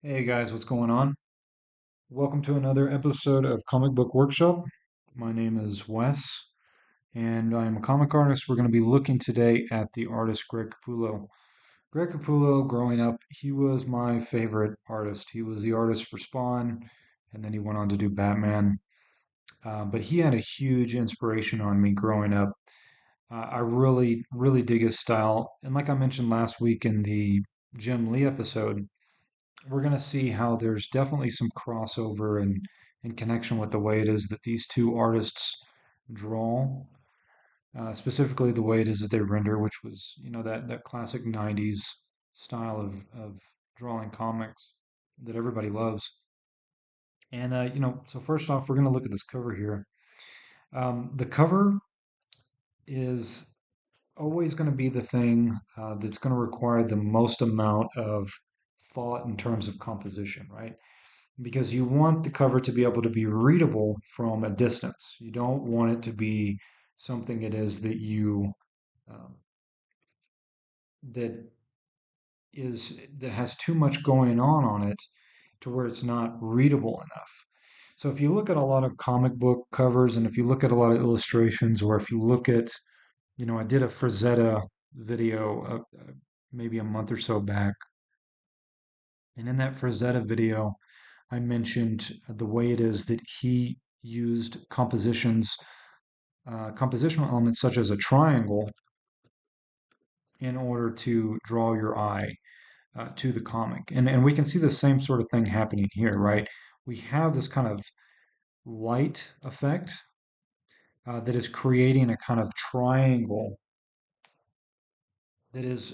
Hey guys, what's going on? Welcome to another episode of Comic Book Workshop. My name is Wes, and I am a comic artist. We're going to be looking today at the artist Greg Capullo. Greg Capullo, growing up, he was my favorite artist. He was the artist for Spawn, and then he went on to do Batman. But he had a huge inspiration on me growing up. I really, really dig his style. And like I mentioned last week in the Jim Lee episode, we're going to see how there's definitely some crossover and connection with the way it is that these two artists draw, specifically the way it is that they render, which was, that classic 90s style of drawing comics that everybody loves. And, so first off, we're going to look at this cover here. The cover is always going to be the thing that's going to require the most amount of thought in terms of composition, right? Because you want the cover to be able to be readable from a distance. You don't want it to be something it is that you um, that that has too much going on it to where it's not readable enough. So if you look at a lot of comic book covers and if you look at a lot of illustrations or if you look at, I did a Frazetta video maybe a month or so back, and in that Frazetta video I mentioned the way it is that he used compositional elements such as a triangle in order to draw your eye to the comic. And we can see the same sort of thing happening here, right? We have this kind of light effect that is creating a kind of triangle that is,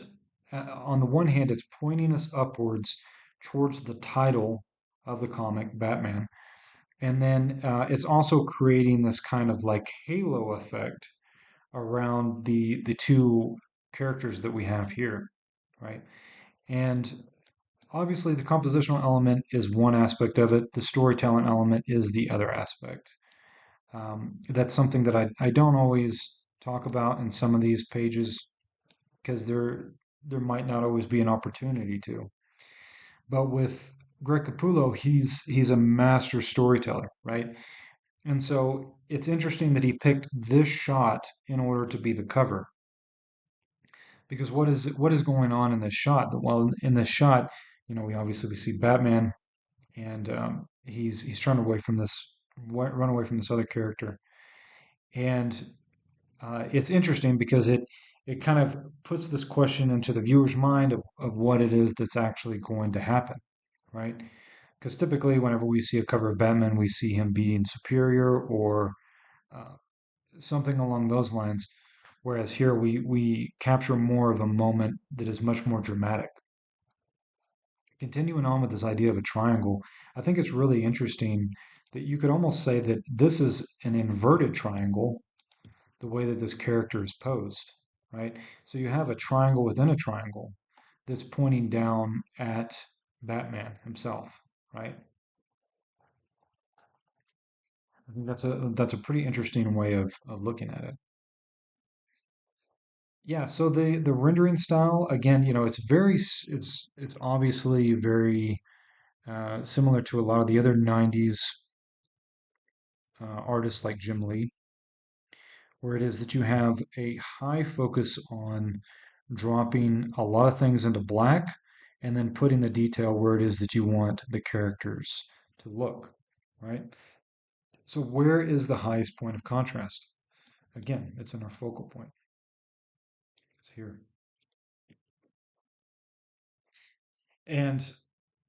on the one hand, it's pointing us upwards towards the title of the comic, Batman. And then it's also creating this kind of like halo effect around the two characters that we have here, right? And obviously, the compositional element is one aspect of it. The storytelling element is the other aspect. That's something that I don't always talk about in some of these pages because there might not always be an opportunity to. But with Greg Capullo, he's a master storyteller, right? And so it's interesting that he picked this shot in order to be the cover. Because what is going on in this shot? Well, in this shot, we see Batman, and he's trying to run away from this other character, and it's interesting because it kind of puts this question into the viewer's mind of what it is that's actually going to happen, right? Because typically, whenever we see a cover of Batman, we see him being superior or uh, something along those lines. Whereas here we capture more of a moment that is much more dramatic. Continuing on with this idea of a triangle, I think it's really interesting that you could almost say that this is an inverted triangle, the way that this character is posed, right? So you have a triangle within a triangle that's pointing down at Batman himself, right? I think that's a pretty interesting way of looking at it. Yeah, so the rendering style again, it's obviously very similar to a lot of the other 90s artists like Jim Lee, where it is that you have a high focus on dropping a lot of things into black and then putting the detail where it is that you want the characters to look, right? So where is the highest point of contrast? Again, it's in our focal point. It's here. And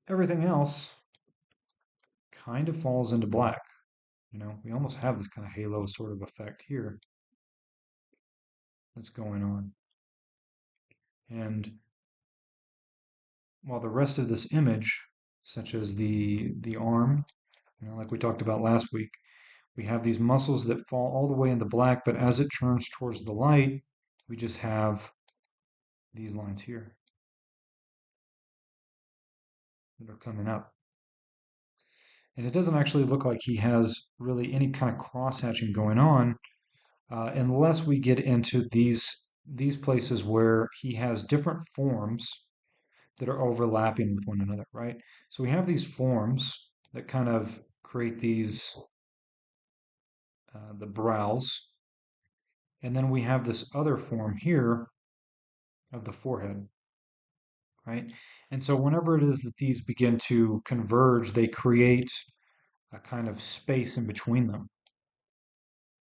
everything else kind of falls into black. We almost have this kind of halo sort of effect here that's going on. And while the rest of this image, such as the arm, like we talked about last week, we have these muscles that fall all the way into black, but as it turns towards the light, we just have these lines here that are coming up. And it doesn't actually look like he has really any kind of cross hatching going on unless we get into these places where he has different forms that are overlapping with one another, right? So we have these forms that kind of create these, the brows, and then we have this other form here of the forehead, right? And so whenever it is that these begin to converge, they create a kind of space in between them,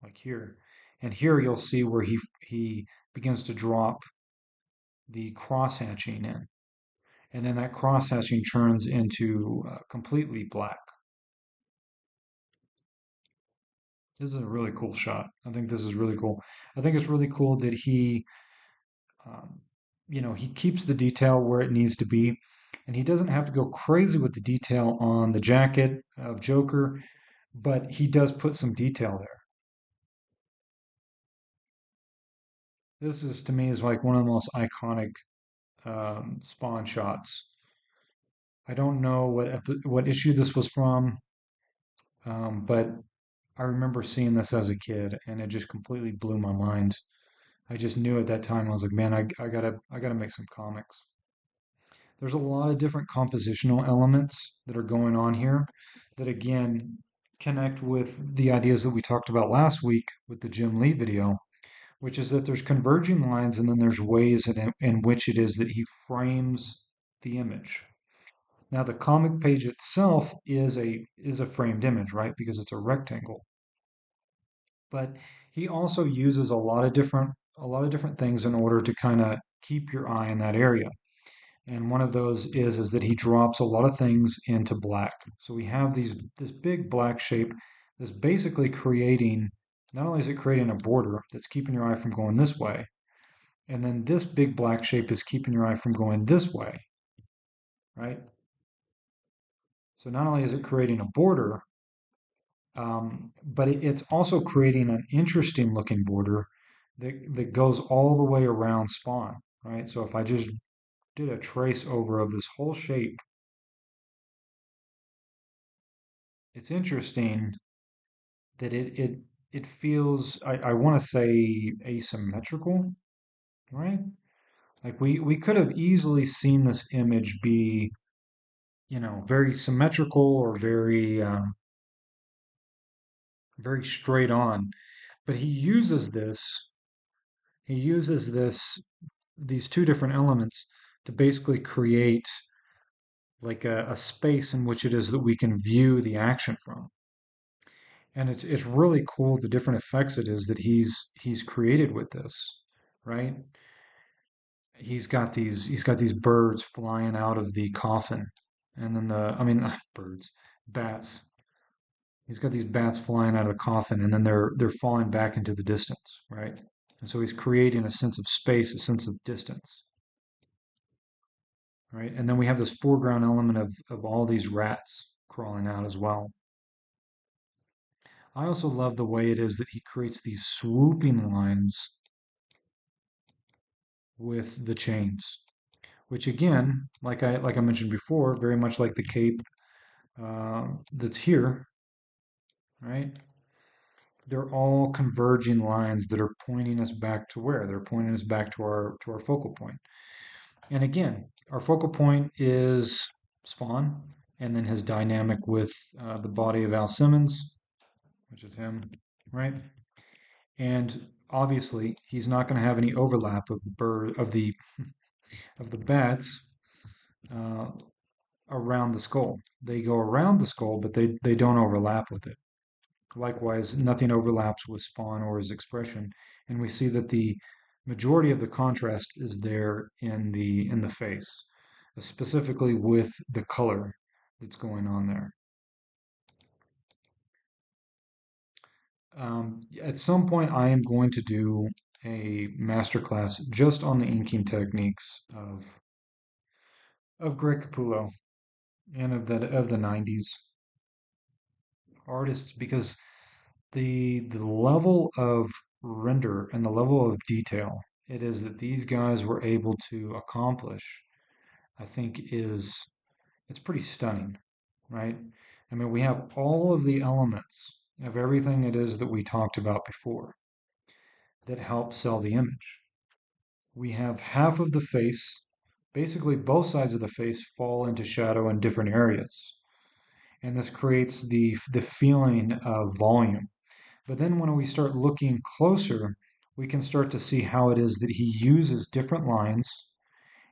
like here. And here you'll see where he begins to drop the cross hatching in. And then that cross hatching turns into completely black. This is a really cool shot. I think this is really cool. I think it's really cool that um, he keeps the detail where it needs to be, and he doesn't have to go crazy with the detail on the jacket of Joker, but he does put some detail there. This is to me is like one of the most iconic Spawn shots. I don't know what issue this was from, but I remember seeing this as a kid, and it just completely blew my mind. I just knew at that time I was like, man, I gotta make some comics. There's a lot of different compositional elements that are going on here that again connect with the ideas that we talked about last week with the Jim Lee video, which is that there's converging lines and then there's ways in which it is that he frames the image. Now the comic page itself is a framed image, right? Because it's a rectangle. But he also uses a lot of different things in order to kind of keep your eye in that area. And one of those is that he drops a lot of things into black. So we have this big black shape that's basically creating, not only is it creating a border that's keeping your eye from going this way, and then this big black shape is keeping your eye from going this way, right? So not only is it creating a border, but it's also creating an interesting looking border that goes all the way around Spawn, right? So if I just did a trace over of this whole shape, it's interesting that it feels I want to say asymmetrical, right? Like we could have easily seen this image be, very symmetrical or very straight on, but he uses these two different elements to basically create like a space in which it is that we can view the action from. And it's really cool the different effects it is that he's created with this, right? He's got these birds flying out of the coffin, and then birds, bats. He's got these bats flying out of the coffin, and then they're falling back into the distance, right? And so he's creating a sense of space, a sense of distance, right? And then we have this foreground element of all these rats crawling out as well. I also love the way it is that he creates these swooping lines with the chains, which again, like I mentioned before, very much like the cape that's here, right? They're all converging lines that are pointing us back to where? They're pointing us back to our focal point. And again, our focal point is Spawn, and then his dynamic with the body of Al Simmons, which is him, right? And obviously, he's not going to have any overlap of the bats uh, around the skull. They go around the skull, but they don't overlap with it. Likewise, nothing overlaps with Spawn or his expression, and we see that the majority of the contrast is there in the face, specifically with the color that's going on there. At some point, I am going to do a masterclass just on the inking techniques of Greg Capullo and of the 90s artists because the level of render and the level of detail it is that these guys were able to accomplish, I think it's pretty stunning, right? I mean, we have all of the elements of everything it is that we talked about before that help sell the image. We have half of the face basically both sides of the face fall into shadow in different areas. And this creates the feeling of volume. But then when we start looking closer, we can start to see how it is that he uses different lines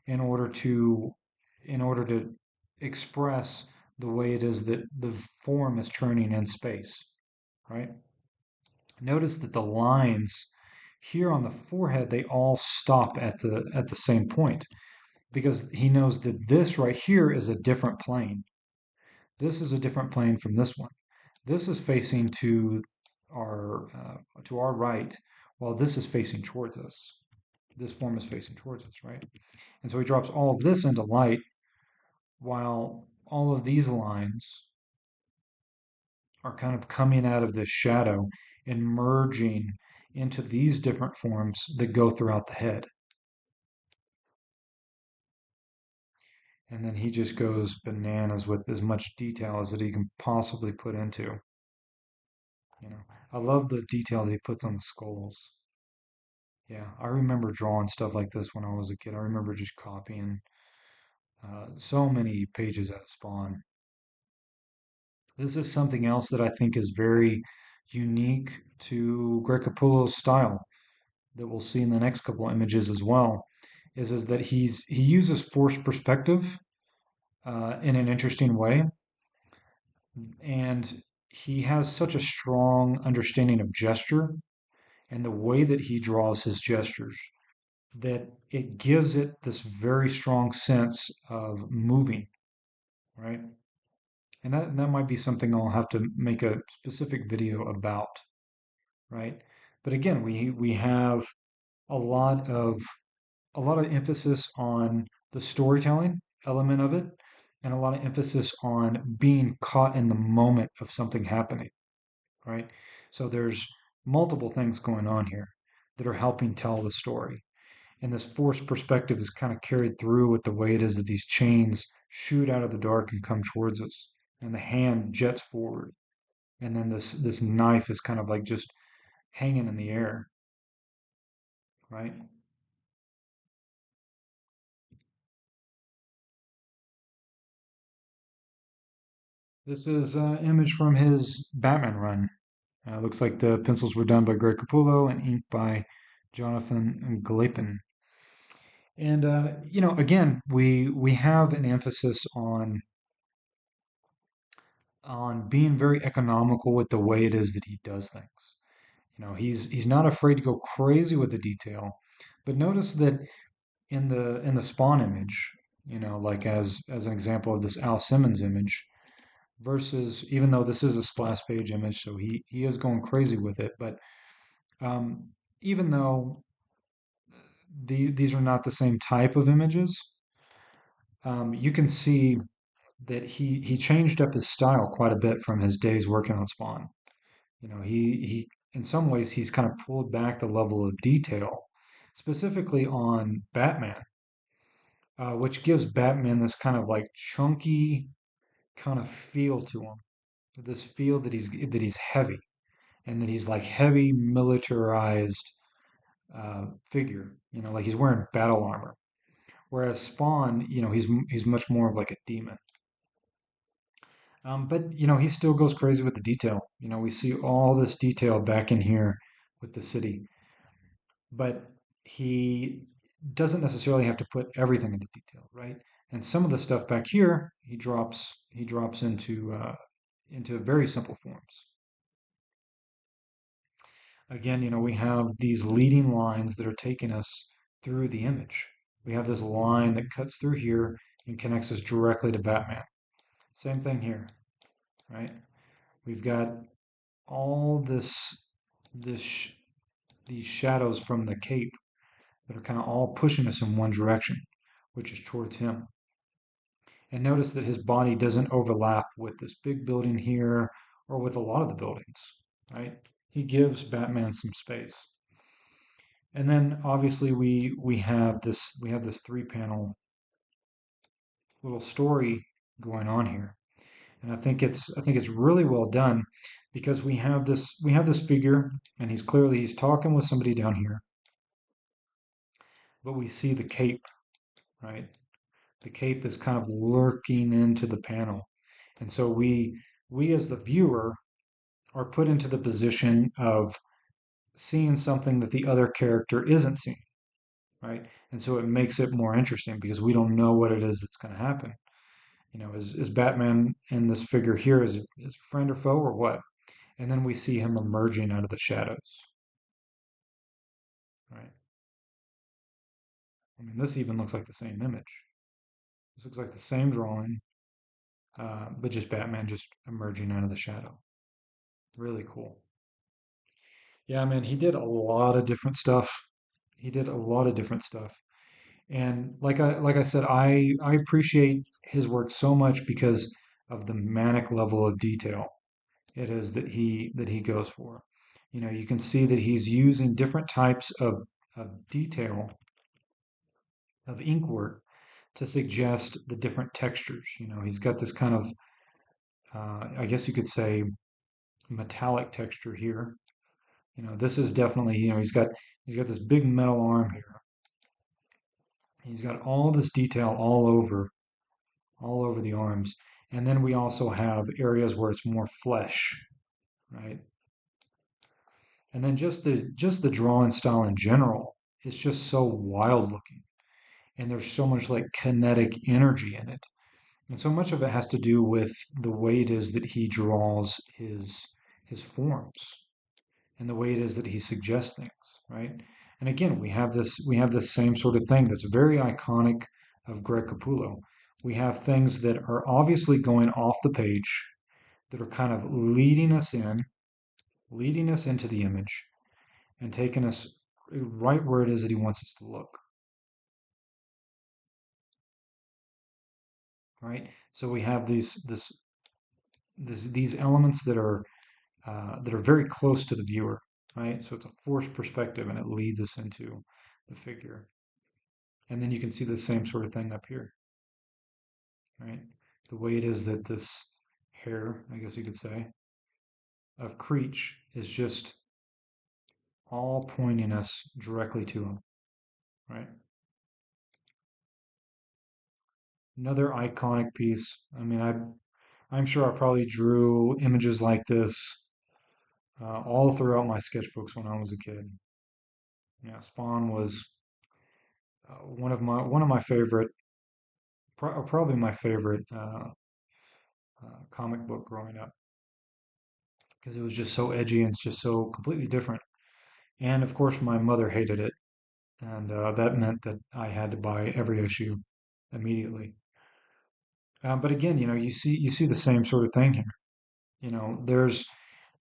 in order to in order to express the way it is that the form is turning in space, right? Notice that the lines here on the forehead, they all stop at the same point because he knows that this right here is a different plane. This is a different plane from this one. This is facing to our right, while this is facing towards us. This form is facing towards us, right? And so he drops all of this into light, while all of these lines are kind of coming out of this shadow and merging into these different forms that go throughout the head. And then he just goes bananas with as much detail as that he can possibly put into. You know, I love the detail that he puts on the skulls. Yeah, I remember drawing stuff like this when I was a kid. I remember just copying so many pages out of Spawn. This is something else that I think is very unique to Greg Capullo's style that we'll see in the next couple of images as well. Is that he uses forced perspective in an interesting way, and he has such a strong understanding of gesture and the way that he draws his gestures that it gives it this very strong sense of moving, right? And that might be something I'll have to make a specific video about, right? But again, we have a lot of a lot of emphasis on the storytelling element of it and a lot of emphasis on being caught in the moment of something happening, right? So there's multiple things going on here that are helping tell the story. And this forced perspective is kind of carried through with the way it is that these chains shoot out of the dark and come towards us. And the hand jets forward. And then this knife is kind of like just hanging in the air, right? This is an image from his Batman run. Looks like the pencils were done by Greg Capullo and inked by Jonathan Glapin. And again, we have an emphasis on being very economical with the way it is that he does things. He's not afraid to go crazy with the detail. But notice that in the Spawn image, like as an example of this Al Simmons image, versus even though this is a splash page image, so he is going crazy with it, but um, even though these are not the same type of images, you can see that he changed up his style quite a bit from his days working on Spawn. He in some ways he's kind of pulled back the level of detail, specifically on Batman, which gives Batman this kind of like chunky kind of feel to him. This feel that he's heavy and that he's like heavy militarized figure. Like he's wearing battle armor. Whereas Spawn, he's much more of like a demon. But he still goes crazy with the detail. We see all this detail back in here with the city, but he doesn't necessarily have to put everything into detail, right? And some of the stuff back here, he drops into very simple forms. Again, we have these leading lines that are taking us through the image. We have this line that cuts through here and connects us directly to Batman. Same thing here, right? We've got all this these shadows from the cape that are kind of all pushing us in one direction, which is towards him. And notice that his body doesn't overlap with this big building here or with a lot of the buildings, right? He gives Batman some space. And then obviously we have this three-panel little story going on here. And I think it's really well done because we have this figure and he's talking with somebody down here, but we see the cape, right? The cape is kind of lurking into the panel. And so we as the viewer are put into the position of seeing something that the other character isn't seeing, right? And so it makes it more interesting because we don't know what it is that's going to happen. Is Batman in this figure here is friend or foe or what? And then we see him emerging out of the shadows, right? I mean, this even looks like the same image. This looks like the same drawing, but just Batman just emerging out of the shadow. Really cool. Yeah, man, he did a lot of different stuff. He did a lot of different stuff. And like I said, I appreciate his work so much because of the manic level of detail it is that he goes for. You can see that he's using different types of detail of ink work to suggest the different textures. He's got this kind of I guess you could say metallic texture here. This is definitely, he's got this big metal arm here. He's got all this detail all over the arms. And then we also have areas where it's more flesh, right? And then just the drawing style in general, it's just so wild looking. And there's so much like kinetic energy in it. And so much of it has to do with the way it is that he draws his forms and the way it is that he suggests things, right? And again, we have this same sort of thing that's very iconic of Greg Capullo. We have things that are obviously going off the page that are kind of leading us into the image and taking us right where it is that he wants us to look, right? So we have these elements that are very close to the viewer, right? So it's a forced perspective and it leads us into the figure. And then you can see the same sort of thing up here, right? The way it is that this hair, I guess you could say, of Creech is just all pointing us directly to him, right? Another iconic piece. I mean, I'm sure I probably drew images like this all throughout my sketchbooks when I was a kid. Yeah, Spawn was one of my favorite, probably my favorite comic book growing up because it was just so edgy and it's just so completely different. And of course, my mother hated it, and that meant that I had to buy every issue immediately. But again, you see the same sort of thing here. There's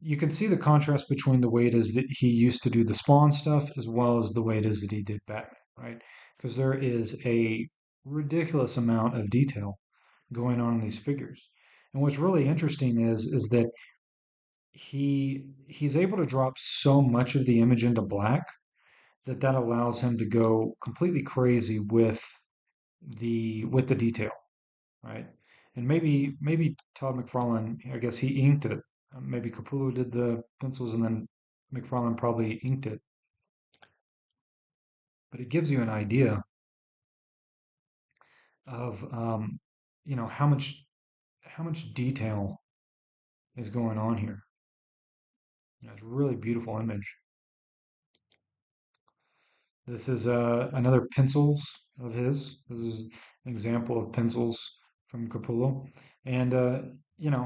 you can see the contrast between the way it is that he used to do the Spawn stuff as well as the way it is that he did Batman, right? Because there is a ridiculous amount of detail going on in these figures. And what's really interesting is that he's able to drop so much of the image into black that allows him to go completely crazy with the detail, right? And maybe Todd McFarlane, I guess he inked it. Maybe Capullo did the pencils and then McFarlane probably inked it. But it gives you an idea of how much detail is going on here. It's a really beautiful image. This is another pencils of his. This is an example of pencils from Capullo. And,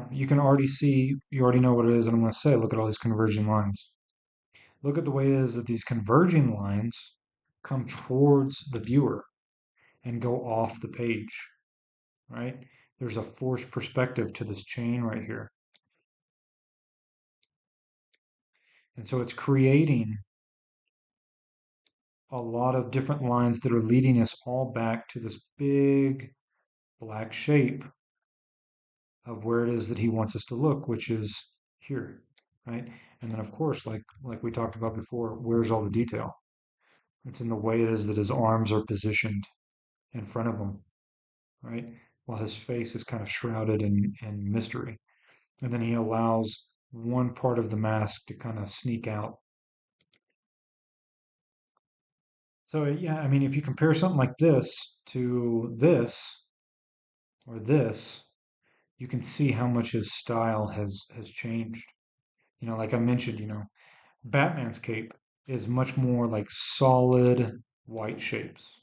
you can already see, you already know what it is that I'm going to say. Look at all these converging lines. Look at the way it is that these converging lines come towards the viewer and go off the page, right? There's a forced perspective to this chain right here. And so it's creating a lot of different lines that are leading us all back to this big black shape of where it is that he wants us to look, which is here, right? And then of course, like we talked about before, where's all the detail? It's in the way it is that his arms are positioned in front of him, right? While his face is kind of shrouded in mystery. And then he allows one part of the mask to kind of sneak out. So yeah, I mean, if you compare something like this to this, or this, you can see how much his style has changed. Like I mentioned, Batman's cape is much more like solid white shapes.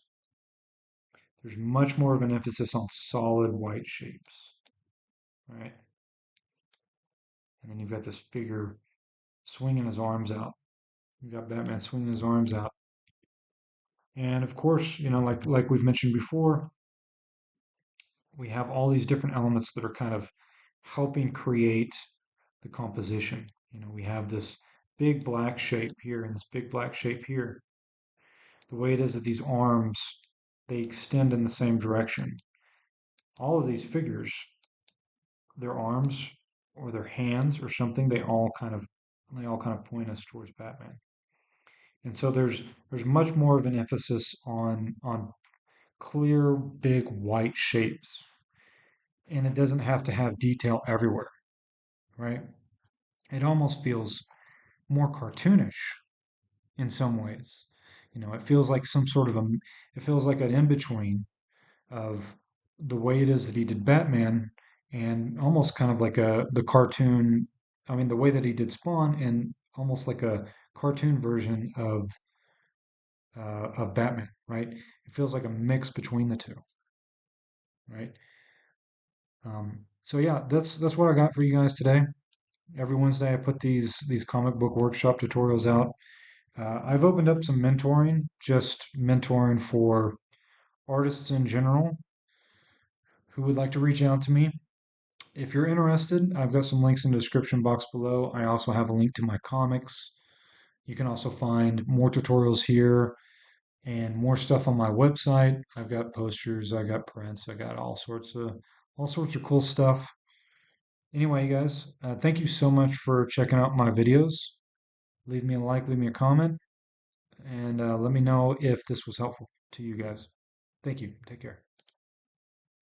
There's much more of an emphasis on solid white shapes, right? And then you've got this figure swinging his arms out. You've got Batman swinging his arms out. And of course, like we've mentioned before, we have all these different elements that are kind of helping create the composition. We have this big black shape here and this big black shape here. The way it is that these arms, they extend in the same direction. All of these figures, their arms or their hands or something, they all kind of point us towards Batman. And so there's much more of an emphasis on clear, big white shapes. And it doesn't have to have detail everywhere, right? It almost feels more cartoonish in some ways. It feels like it feels like an in between of the way it is that he did Batman and almost kind of like the cartoon. I mean, the way that he did Spawn and almost like a cartoon version of Batman, right? It feels like a mix between the two, right? So yeah, that's what I got for you guys today. Every Wednesday, I put these comic book workshop tutorials out. I've opened up some mentoring, just mentoring for artists in general who would like to reach out to me. If you're interested, I've got some links in the description box below. I also have a link to my comics. You can also find more tutorials here and more stuff on my website. I've got posters, I got prints, I got all sorts of cool stuff. Anyway, you guys, thank you so much for checking out my videos. Leave me a like, leave me a comment, and let me know if this was helpful to you guys. Thank you. Take care.